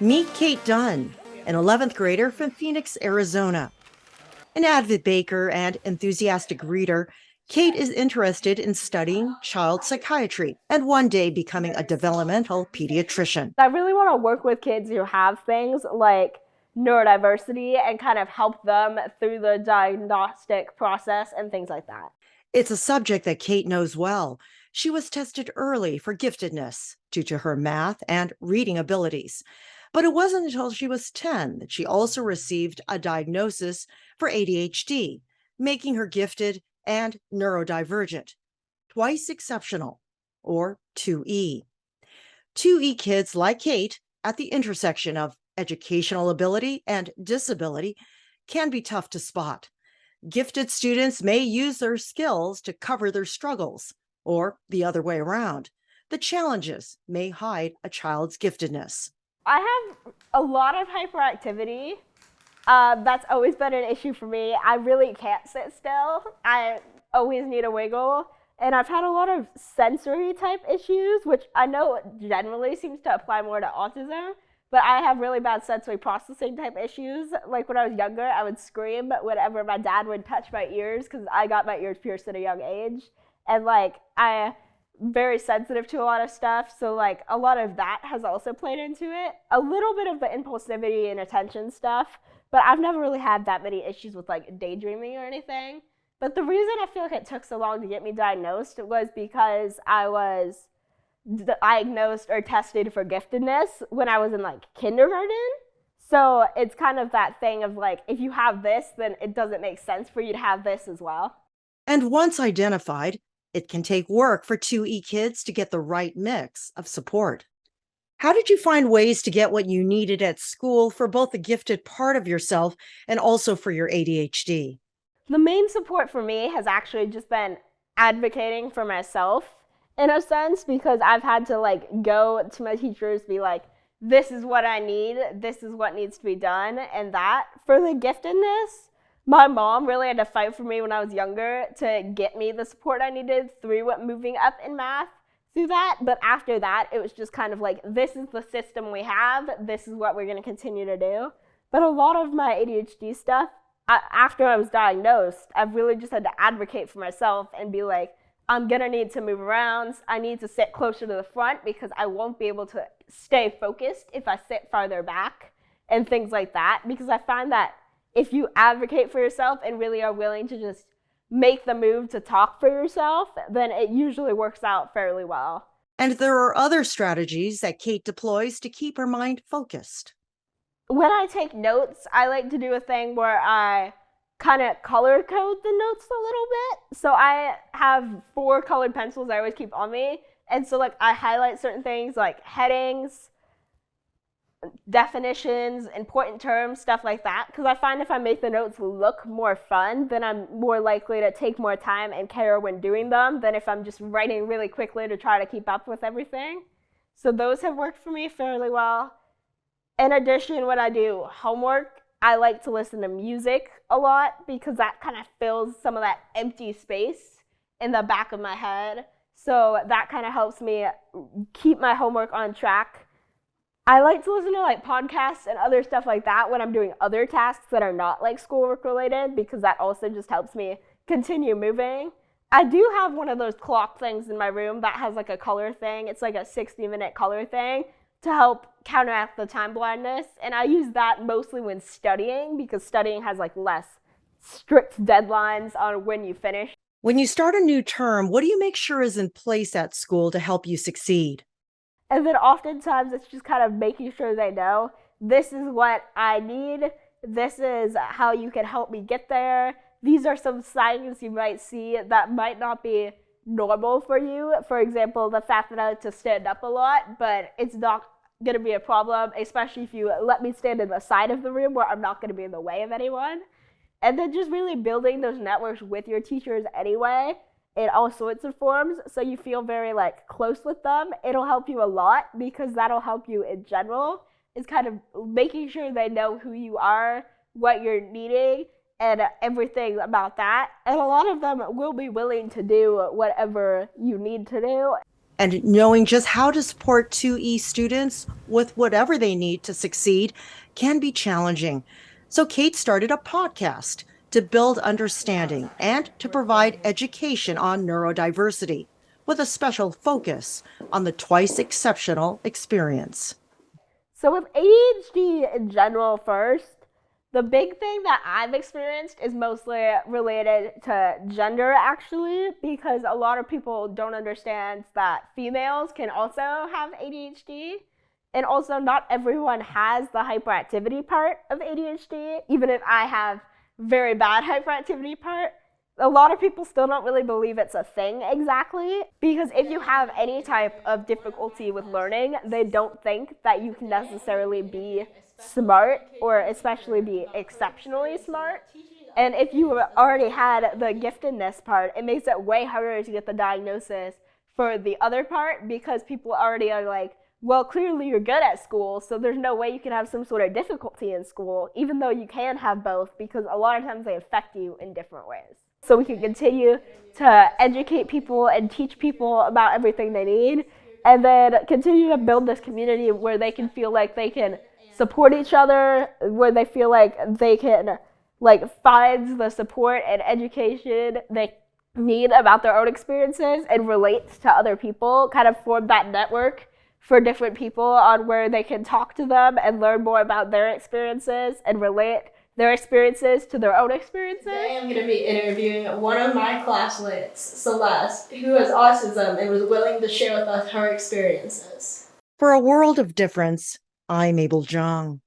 Meet Cate Dunn, an 11th grader from Phoenix, Arizona. An avid baker and enthusiastic reader, Cate is interested in studying child psychiatry and one day becoming a developmental pediatrician. I really want to work with kids who have things like neurodiversity and kind of help them through the diagnostic process and things like that. It's a subject that Cate knows well. She was tested early for giftedness due to her math and reading abilities. But it wasn't until she was 10 that she also received a diagnosis for ADHD, making her gifted and neurodivergent, twice exceptional, or 2E. 2E kids like Cate, at the intersection of educational ability and disability, can be tough to spot. Gifted students may use their skills to cover their struggles, or the other way around. The challenges may hide a child's giftedness. I have a lot of hyperactivity. That's always been an issue for me. I really can't sit still. I always need a wiggle. And I've had a lot of sensory type issues, which I know generally seems to apply more to autism, but I have really bad sensory processing type issues. Like when I was younger, I would scream whenever my dad would touch my ears because I got my ears pierced at a young age. And I'm very sensitive to a lot of stuff, so a lot of that has also played into it. A little bit of the impulsivity and attention stuff, but I've never really had that many issues with daydreaming or anything. But the reason I feel like it took so long to get me diagnosed was because I was diagnosed or tested for giftedness when I was in kindergarten. So it's kind of that thing of if you have this, then it doesn't make sense for you to have this as well. And once identified, it can take work for 2E kids to get the right mix of support. How did you find ways to get what you needed at school for both the gifted part of yourself and also for your ADHD? The main support for me has actually just been advocating for myself in a sense, because I've had to go to my teachers, be like, this is what I need, this is what needs to be done, and that. For the giftedness, my mom really had to fight for me when I was younger to get me the support I needed through moving up in math through that. But after that, it was just kind of this is the system we have, this is what we're going to continue to do. But a lot of my ADHD stuff, after I was diagnosed, I've really just had to advocate for myself and be like, I'm going to need to move around. I need to sit closer to the front because I won't be able to stay focused if I sit farther back and things like that. Because I find that if you advocate for yourself and really are willing to just make the move to talk for yourself, then it usually works out fairly well. And there are other strategies that Cate deploys to keep her mind focused. When I take notes, I like to do a thing where I kind of color code the notes a little bit. So I have 4 colored pencils I always keep on me. And so I highlight certain things like headings, definitions, important terms, stuff like that. Because I find if I make the notes look more fun, then I'm more likely to take more time and care when doing them than if I'm just writing really quickly to try to keep up with everything. So those have worked for me fairly well. In addition, when I do homework, I like to listen to music a lot because that kind of fills some of that empty space in the back of my head. So that kind of helps me keep my homework on track. I like to listen to podcasts and other stuff like that when I'm doing other tasks that are not schoolwork related, because that also just helps me continue moving. I do have one of those clock things in my room that has a color thing. It's a 60-minute color thing to help counteract the time blindness. And I use that mostly when studying, because studying has less strict deadlines on when you finish. When you start a new term, what do you make sure is in place at school to help you succeed? And then oftentimes it's just kind of making sure they know, this is what I need, this is how you can help me get there. These are some signs you might see that might not be normal for you. For example, the fact that I like to stand up a lot, but it's not going to be a problem, especially if you let me stand in the side of the room where I'm not going to be in the way of anyone. And then just really building those networks with your teachers anyway, in all sorts of forms, so you feel very close with them. It'll help you a lot, because that'll help you in general, is kind of making sure they know who you are, what you're needing, and everything about that. And a lot of them will be willing to do whatever you need to do. And knowing just how to support 2E students with whatever they need to succeed can be challenging. So Cate started a podcast to build understanding and to provide education on neurodiversity with a special focus on the twice exceptional experience. So with ADHD in general first, the big thing that I've experienced is mostly related to gender actually, because a lot of people don't understand that females can also have ADHD. And also not everyone has the hyperactivity part of ADHD, even if I have very bad hyperactivity part. A lot of people still don't really believe it's a thing exactly, because if you have any type of difficulty with learning, they don't think that you can necessarily be smart or especially be exceptionally smart. And if you already had the giftedness part, it makes it way harder to get the diagnosis for the other part, because people already are like, well, clearly you're good at school, so there's no way you can have some sort of difficulty in school, even though you can have both, because a lot of times they affect you in different ways. So we can continue to educate people and teach people about everything they need, and then continue to build this community where they can feel like they can support each other, where they feel like they can find the support and education they need about their own experiences and relate to other people, kind of form that network for different people on where they can talk to them and learn more about their experiences and relate their experiences to their own experiences. Today I'm going to be interviewing one of my classmates, Celeste, who has autism and was willing to share with us her experiences. For a world of difference, I'm Mabel Jong.